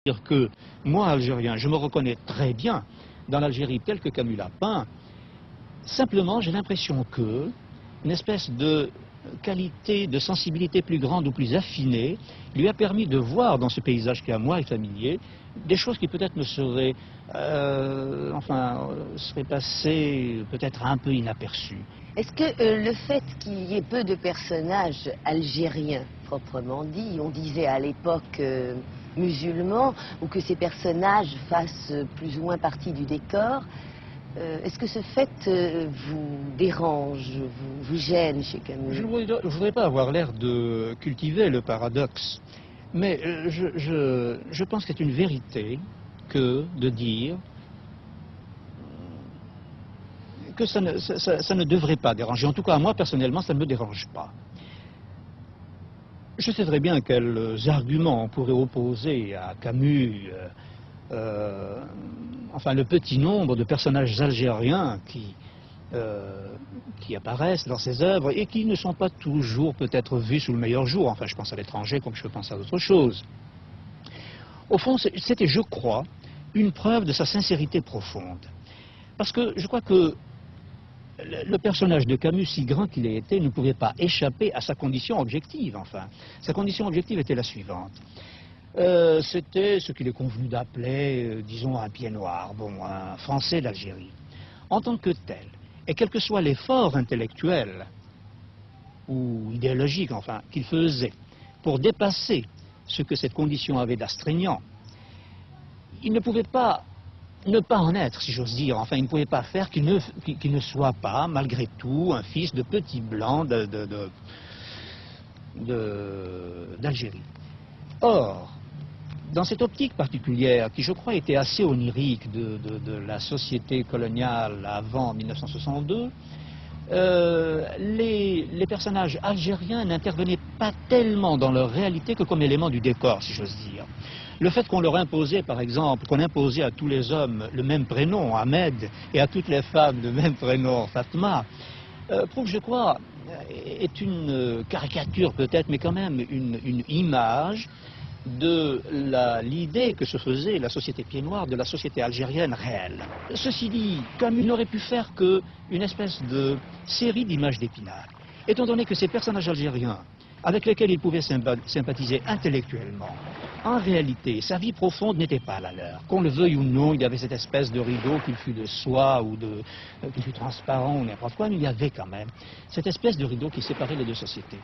dire que moi, Algérien, je me reconnais très bien dans l'Algérie telle que Camus l'a peint. Simplement, j'ai l'impression que une espèce de qualité, de sensibilité plus grande ou plus affinée lui a permis de voir dans ce paysage qui à moi est familier des choses qui peut-être me seraient, seraient passées peut-être un peu inaperçues. Est-ce que le fait qu'il y ait peu de personnages algériens, proprement dit, on disait à l'époque musulmans, ou que ces personnages fassent plus ou moins partie du décor, est-ce que ce fait vous dérange, vous gêne chez Camus? Je ne voudrais pas avoir l'air de cultiver le paradoxe, mais je pense que c'est une vérité que de dire que ça ne devrait pas déranger. En tout cas, moi, personnellement, ça ne me dérange pas. Je sais très bien quels arguments on pourrait opposer à Camus, le petit nombre de personnages algériens qui apparaissent dans ses œuvres et qui ne sont pas toujours peut-être vus sous le meilleur jour. Enfin, je pense à l'étranger comme je peux penser à d'autres choses. Au fond, c'était, je crois, une preuve de sa sincérité profonde. Parce que je crois que le personnage de Camus, si grand qu'il ait été, ne pouvait pas échapper à sa condition objective, enfin. Sa condition objective était la suivante. C'était ce qu'il est convenu d'appeler, disons, un pied noir, bon, un Français d'Algérie. En tant que tel, et quel que soit l'effort intellectuel ou idéologique, enfin, qu'il faisait pour dépasser ce que cette condition avait d'astreignant, il ne pouvait pas ne pas en être, si j'ose dire. Enfin, il ne pouvait pas faire qu'il ne soit pas, malgré tout, un fils de petit blanc d'Algérie. Or, dans cette optique particulière, qui je crois était assez onirique de la société coloniale avant 1962, les personnages algériens n'intervenaient pas tellement dans leur réalité que comme élément du décor, si j'ose dire. Le fait qu'on leur imposait, par exemple, qu'on imposait à tous les hommes le même prénom, Ahmed, et à toutes les femmes le même prénom, Fatma, prouve, je crois, est une caricature peut-être, mais quand même une image de l'idée que se faisait la société pied noir de la société algérienne réelle. Ceci dit, Camus n'aurait pu faire qu'une espèce de série d'images d'Épinal. Étant donné que ces personnages algériens, avec lesquels il pouvait sympathiser intellectuellement, en réalité, sa vie profonde n'était pas la leur. Qu'on le veuille ou non, il y avait cette espèce de rideau, qu'il fût de soie ou qu'il fût transparent ou n'importe quoi, mais il y avait quand même cette espèce de rideau qui séparait les deux sociétés.